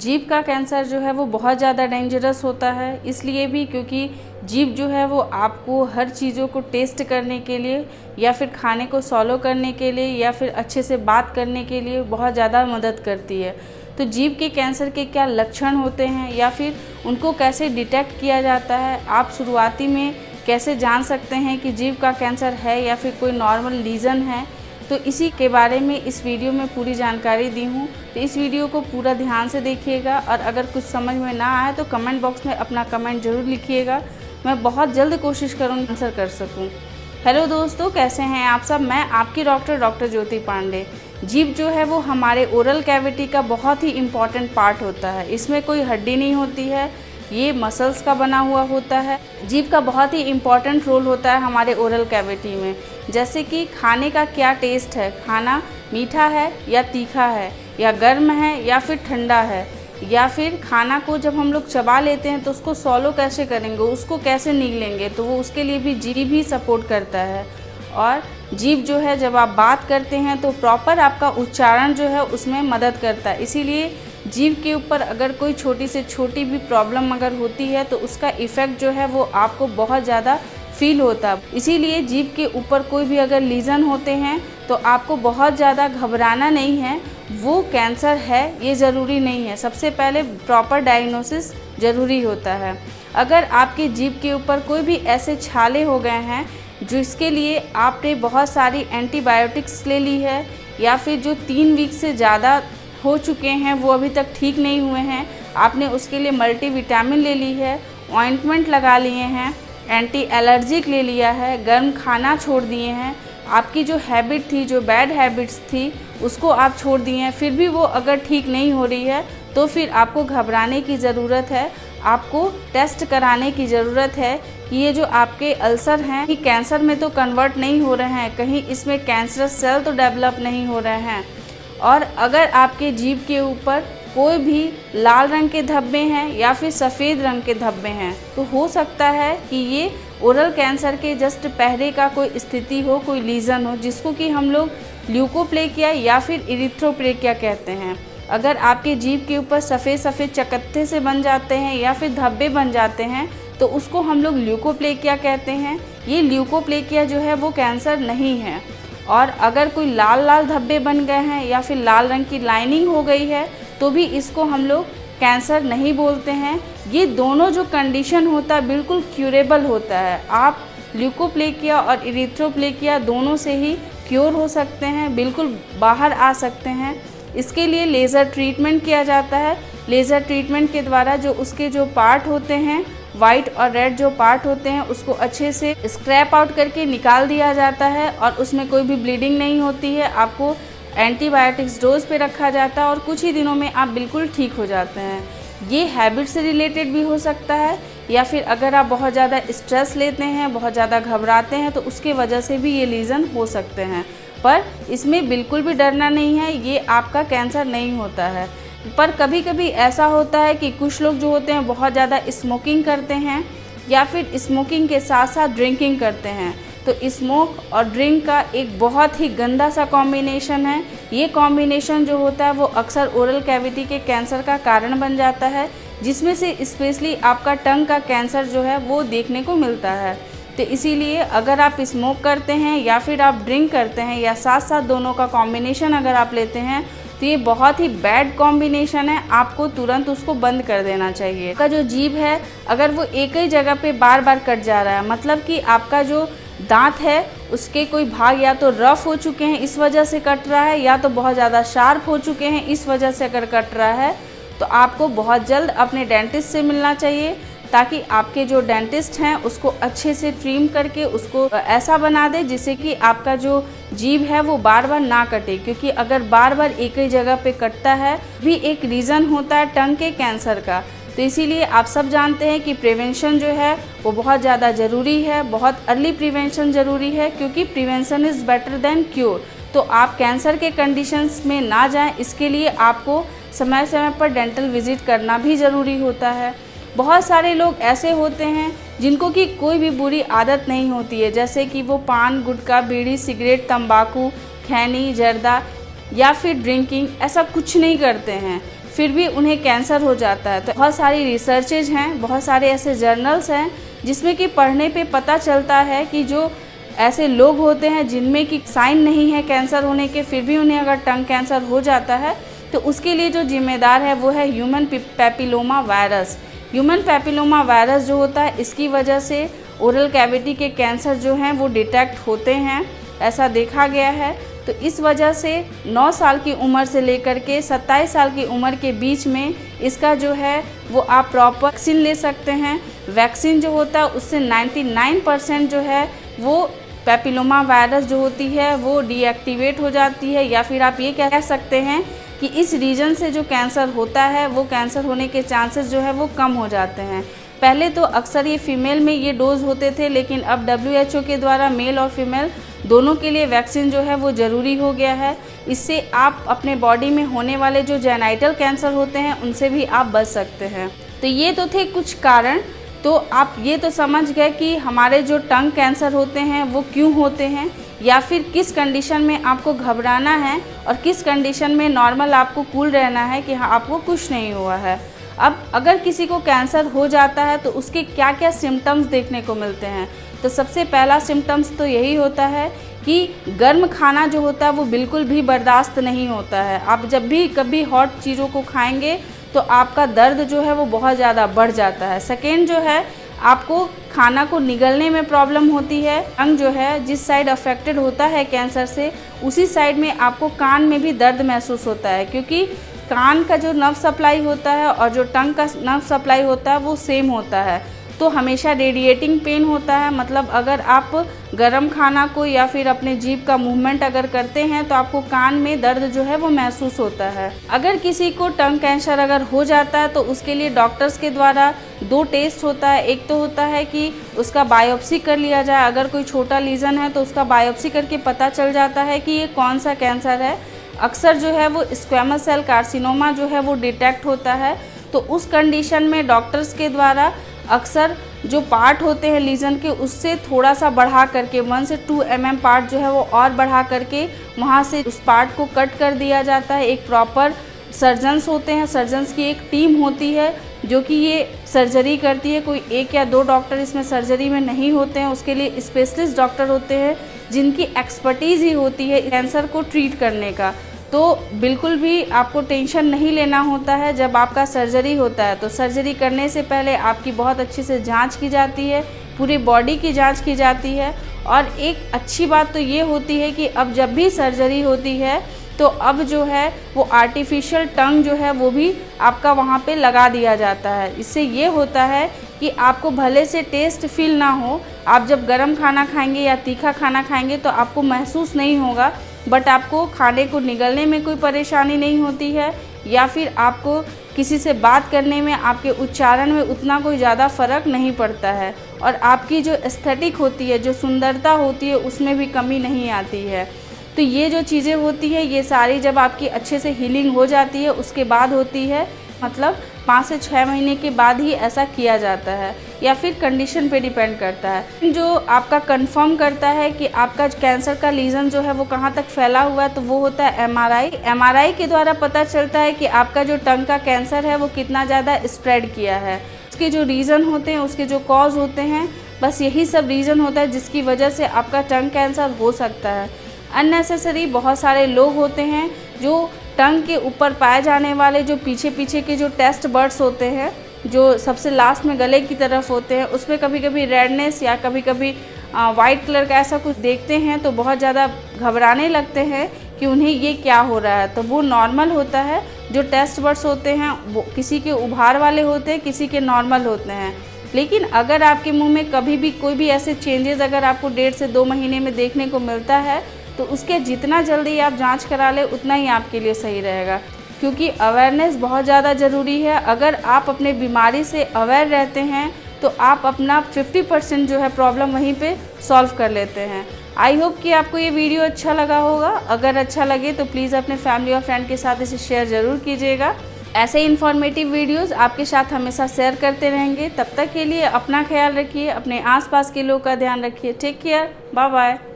जीभ का कैंसर जो है वो बहुत ज़्यादा डेंजरस होता है, इसलिए भी क्योंकि जीभ जो है वो आपको हर चीज़ों को टेस्ट करने के लिए या फिर खाने को सॉलो करने के लिए या फिर अच्छे से बात करने के लिए बहुत ज़्यादा मदद करती है। तो जीभ के कैंसर के क्या लक्षण होते हैं या फिर उनको कैसे डिटेक्ट किया जाता है, आप शुरुआती में कैसे जान सकते हैं कि जीभ का कैंसर है या फिर कोई नॉर्मल लीजन है, तो इसी के बारे में इस वीडियो में पूरी जानकारी दी हूँ। तो इस वीडियो को पूरा ध्यान से देखिएगा और अगर कुछ समझ में ना आए तो कमेंट बॉक्स में अपना कमेंट ज़रूर लिखिएगा। मैं बहुत जल्द कोशिश करूँगी आंसर कर सकूँ। हेलो दोस्तों, कैसे हैं आप सब। मैं आपकी डॉक्टर ज्योति पांडे। जीभ जो है वो हमारे ओरल कैविटी का बहुत ही इम्पॉर्टेंट पार्ट होता है। इसमें कोई हड्डी नहीं होती है, ये मसल्स का बना हुआ होता है। जीभ का बहुत ही इम्पॉर्टेंट रोल होता है हमारे ओरल कैविटी में। जैसे कि खाने का क्या टेस्ट है, खाना मीठा है या तीखा है या गर्म है या फिर ठंडा है, या फिर खाना को जब हम लोग चबा लेते हैं तो उसको सॉलो कैसे करेंगे, उसको कैसे निगलेंगे, तो वो उसके लिए भी जीभ ही सपोर्ट करता है। और जीभ जो है जब आप बात करते हैं तो प्रॉपर आपका उच्चारण जो है उसमें मदद करता है। इसीलिए जीभ के ऊपर अगर कोई छोटी से छोटी भी प्रॉब्लम अगर होती है तो उसका इफ़ेक्ट जो है वो आपको बहुत ज़्यादा फील होता है। इसीलिए जीभ के ऊपर कोई भी अगर लीजन होते हैं तो आपको बहुत ज़्यादा घबराना नहीं है, वो कैंसर है ये ज़रूरी नहीं है। सबसे पहले प्रॉपर डायग्नोसिस ज़रूरी होता है। अगर आपकी जीभ के ऊपर कोई भी ऐसे छाले हो गए हैं जिसके लिए आपने बहुत सारी एंटीबायोटिक्स ले ली है या फिर जो 3 वीक से ज़्यादा हो चुके हैं वो अभी तक ठीक नहीं हुए हैं, आपने उसके लिए मल्टीविटामिन ले ली है, ऑइंटमेंट लगा लिए हैं, एंटी एलर्जिक ले लिया है, गर्म खाना छोड़ दिए हैं, आपकी जो हैबिट थी, जो बैड हैबिट्स थी उसको आप छोड़ दिए हैं, फिर भी वो अगर ठीक नहीं हो रही है तो फिर आपको घबराने की ज़रूरत है। आपको टेस्ट कराने की ज़रूरत है कि ये जो आपके अल्सर हैं कि कैंसर में तो कन्वर्ट नहीं हो रहे हैं, कहीं इसमें कैंसरस सेल तो डेवलप नहीं हो रहे हैं। और अगर आपके जीभ के ऊपर कोई भी लाल रंग के धब्बे हैं या फिर सफ़ेद रंग के धब्बे हैं तो हो सकता है कि ये ओरल कैंसर के जस्ट पहले का कोई स्थिति हो, कोई लीजन हो, जिसको कि हम लोग ल्यूकोप्लेकिया या फिर इरिथ्रोप्लेकिया कहते हैं। अगर आपके जीभ के ऊपर सफ़ेद सफ़ेद चकत्ते से बन जाते हैं या फिर धब्बे बन जाते हैं तो उसको हम लोग ल्यूकोप्लेकिया कहते हैं। ये ल्यूकोप्लेकिया जो है वो कैंसर नहीं है। और अगर कोई लाल लाल धब्बे बन गए हैं या फिर लाल रंग की लाइनिंग हो गई है तो भी इसको हम लोग कैंसर नहीं बोलते हैं। ये दोनों जो कंडीशन होता है बिल्कुल क्यूरेबल होता है। आप ल्यूकोप्लेकिया और इरिथ्रोप्लेकिया दोनों से ही क्योर हो सकते हैं, बिल्कुल बाहर आ सकते हैं। इसके लिए लेज़र ट्रीटमेंट किया जाता है। लेज़र ट्रीटमेंट के द्वारा जो उसके जो पार्ट होते हैं, वाइट और रेड जो पार्ट होते हैं, उसको अच्छे से स्क्रैप आउट करके निकाल दिया जाता है और उसमें कोई भी ब्लीडिंग नहीं होती है। आपको एंटीबायोटिक्स डोज पे रखा जाता है और कुछ ही दिनों में आप बिल्कुल ठीक हो जाते हैं। ये हैबिट से रिलेटेड भी हो सकता है या फिर अगर आप बहुत ज़्यादा स्ट्रेस लेते हैं, बहुत ज़्यादा घबराते हैं तो उसके वजह से भी ये लीजन हो सकते हैं। पर इसमें बिल्कुल भी डरना नहीं है, ये आपका कैंसर नहीं होता है। पर कभी कभी ऐसा होता है कि कुछ लोग जो होते हैं बहुत ज़्यादा स्मोकिंग करते हैं या फिर स्मोकिंग के साथ साथ ड्रिंकिंग करते हैं। तो स्मोक और ड्रिंक का एक बहुत ही गंदा सा कॉम्बिनेशन है। ये कॉम्बिनेशन जो होता है वो अक्सर ओरल कैविटी के कैंसर का कारण बन जाता है, जिसमें से स्पेशली आपका टंग का कैंसर जो है वो देखने को मिलता है। तो इसीलिए अगर आप स्मोक करते हैं या फिर आप ड्रिंक करते हैं या साथ साथ दोनों का कॉम्बिनेशन अगर आप लेते हैं तो ये बहुत ही बैड कॉम्बिनेशन है। आपको तुरंत उसको बंद कर देना चाहिए। आपका जो जीभ है अगर वो एक ही जगह पे बार बार कट जा रहा है, मतलब कि आपका जो दांत है उसके कोई भाग या तो रफ हो चुके हैं इस वजह से कट रहा है, या तो बहुत ज़्यादा शार्प हो चुके हैं इस वजह से अगर कट रहा है तो आपको बहुत जल्द अपने डेंटिस्ट से मिलना चाहिए, ताकि आपके जो डेंटिस्ट हैं उसको अच्छे से ट्रिम करके उसको ऐसा बना दे जिससे कि आपका जो जीभ है वो बार बार ना कटे। क्योंकि अगर बार बार एक ही जगह पे कटता है भी एक रीज़न होता है टंग के कैंसर का। तो इसीलिए आप सब जानते हैं कि प्रिवेंशन जो है वो बहुत ज़्यादा ज़रूरी है, बहुत अर्ली प्रिवेंशन ज़रूरी है, क्योंकि prevention is better than cure. तो आप कैंसर के कंडीशंस में ना जाएं, इसके लिए आपको समय समय पर डेंटल विजिट करना भी ज़रूरी होता है। बहुत सारे लोग ऐसे होते हैं जिनको कि कोई भी बुरी आदत नहीं होती है, जैसे कि वो पान, गुटखा, बीड़ी, सिगरेट, तंबाकू, खैनी, जर्दा या फिर ड्रिंकिंग ऐसा कुछ नहीं करते हैं, फिर भी उन्हें कैंसर हो जाता है। तो बहुत सारी रिसर्चेज हैं, बहुत सारे ऐसे जर्नल्स हैं जिसमें कि पढ़ने पे पता चलता है कि जो ऐसे लोग होते हैं जिनमें कि साइन नहीं है कैंसर होने के, फिर भी उन्हें अगर टंग कैंसर हो जाता है तो उसके लिए जो जिम्मेदार है वो है human papilloma virus. Human papilloma virus जो होता है, इसकी वजह से ओरल कैविटी के कैंसर जो हैं वो डिटेक्ट होते हैं, ऐसा देखा गया है। तो इस वजह से 9 साल की उम्र से लेकर के 27 साल की उम्र के बीच में इसका जो है वो आप प्रॉपर वैक्सीन ले सकते हैं। वैक्सीन जो होता है उससे 99% जो है वो पैपिलोमा वायरस जो होती है वो डीएक्टिवेट हो जाती है, या फिर आप ये कह सकते हैं कि इस रीजन से जो कैंसर होता है वो कैंसर होने के चांसेस जो है वो कम हो जाते हैं। पहले तो अक्सर ये फीमेल में ये डोज होते थे, लेकिन अब WHO के द्वारा मेल और फीमेल दोनों के लिए वैक्सीन जो है वो ज़रूरी हो गया है। इससे आप अपने बॉडी में होने वाले जो जेनाइटल कैंसर होते हैं उनसे भी आप बच सकते हैं। तो ये तो थे कुछ कारण। तो आप ये तो समझ गए कि हमारे जो टंग कैंसर होते हैं वो क्यों होते हैं, या फिर किस कंडीशन में आपको घबराना है और किस कंडीशन में नॉर्मल आपको कूल रहना है कि हाँ आपको कुछ नहीं हुआ है। अब अगर किसी को कैंसर हो जाता है तो उसके क्या क्या सिम्टम्स देखने को मिलते हैं। तो सबसे पहला सिम्टम्स तो यही होता है कि गर्म खाना जो होता है वो बिल्कुल भी बर्दाश्त नहीं होता है। आप जब भी कभी हॉट चीज़ों को खाएंगे तो आपका दर्द जो है वो बहुत ज़्यादा बढ़ जाता है। सेकेंड जो है, आपको खाना को निगलने में प्रॉब्लम होती है। टंग जो है जिस साइड अफेक्टेड होता है कैंसर से, उसी साइड में आपको कान में भी दर्द महसूस होता है, क्योंकि कान का जो नर्व सप्लाई होता है और जो टंग का नर्व सप्लाई होता है वो सेम होता है। तो हमेशा रेडिएटिंग पेन होता है, मतलब अगर आप गर्म खाना को या फिर अपने जीभ का मूवमेंट अगर करते हैं तो आपको कान में दर्द जो है वो महसूस होता है। अगर किसी को टंग कैंसर अगर हो जाता है तो उसके लिए डॉक्टर्स के द्वारा 2 टेस्ट होता है। एक तो होता है कि उसका बायोप्सी कर लिया जाए, अगर कोई छोटा लीजन है तो उसका बायोप्सी करके पता चल जाता है कि ये कौन सा कैंसर है। अक्सर जो है वो स्क्वेमस सेल कार्सिनोमा जो है वो डिटेक्ट होता है। तो उस कंडीशन में डॉक्टर्स के द्वारा अक्सर जो पार्ट होते हैं लीजन के उससे थोड़ा सा बढ़ा करके 1 से 2 mm पार्ट जो है वो और बढ़ा करके वहाँ से उस पार्ट को कट कर दिया जाता है। एक प्रॉपर सर्जन्स होते हैं, सर्जन्स की एक टीम होती है जो कि ये सर्जरी करती है। कोई 1 या 2 डॉक्टर इसमें सर्जरी में नहीं होते हैं, उसके लिए स्पेशलिस्ट डॉक्टर होते हैं जिनकी एक्सपर्टीज़ ही होती है कैंसर को ट्रीट करने का। तो बिल्कुल भी आपको टेंशन नहीं लेना होता है जब आपका सर्जरी होता है। तो सर्जरी करने से पहले आपकी बहुत अच्छे से जांच की जाती है, पूरी बॉडी की जांच की जाती है। और एक अच्छी बात तो ये होती है कि अब जब भी सर्जरी होती है तो अब जो है वो आर्टिफिशियल टंग जो है वो भी आपका वहाँ पे लगा दिया जाता है। इससे ये होता है कि आपको भले से टेस्ट फील ना हो, आप जब गर्म खाना खाएंगे या तीखा खाना खाएंगे तो आपको महसूस नहीं होगा, बट आपको खाने को निगलने में कोई परेशानी नहीं होती है, या फिर आपको किसी से बात करने में आपके उच्चारण में उतना कोई ज़्यादा फ़र्क नहीं पड़ता है, और आपकी जो एस्थेटिक होती है, जो सुंदरता होती है, उसमें भी कमी नहीं आती है। तो ये जो चीज़ें होती है ये सारी जब आपकी अच्छे से हीलिंग हो जाती है उसके बाद होती है, मतलब 5 से 6 महीने के बाद ही ऐसा किया जाता है, या फिर कंडीशन पे डिपेंड करता है। जो आपका कंफर्म करता है कि आपका कैंसर का लीजन जो है वो कहाँ तक फैला हुआ है तो वो होता है MRI के द्वारा पता चलता है कि आपका जो टंग का कैंसर है वो कितना ज़्यादा स्प्रेड किया है। उसके जो रीज़न होते हैं, उसके जो कॉज होते हैं, बस यही सब रीज़न होता है जिसकी वजह से आपका टंग कैंसर हो सकता है। अननेसेसरी बहुत सारे लोग होते हैं जो टंग के ऊपर पाए जाने वाले जो पीछे के जो टेस्ट बर्ड्स होते हैं, जो सबसे लास्ट में गले की तरफ होते हैं, उसमें कभी कभी रेडनेस या कभी कभी वाइट कलर का ऐसा कुछ देखते हैं तो बहुत ज़्यादा घबराने लगते हैं कि उन्हें ये क्या हो रहा है। तो वो नॉर्मल होता है। जो टेस्ट बर्ड्स होते हैं वो किसी के उभार वाले होते हैं, किसी के नॉर्मल होते हैं। लेकिन अगर आपके मुंह में कभी भी कोई भी ऐसे चेंजेस अगर आपको 1.5 से 2 महीने में देखने को मिलता है तो उसके जितना जल्दी आप जांच करा ले उतना ही आपके लिए सही रहेगा, क्योंकि अवेयरनेस बहुत ज़्यादा ज़रूरी है। अगर आप अपने बीमारी से अवेयर रहते हैं तो आप अपना 50% जो है प्रॉब्लम वहीं पे सॉल्व कर लेते हैं। आई होप कि आपको ये वीडियो अच्छा लगा होगा। अगर अच्छा लगे तो प्लीज़ अपने फैमिली और फ्रेंड के साथ इसे शेयर ज़रूर कीजिएगा। ऐसे इन्फॉर्मेटिव वीडियोस आपके साथ हमेशा शेयर करते रहेंगे। तब तक के लिए अपना ख्याल रखिए, अपने आसपास के लोगों का ध्यान रखिए। Take care, bye bye.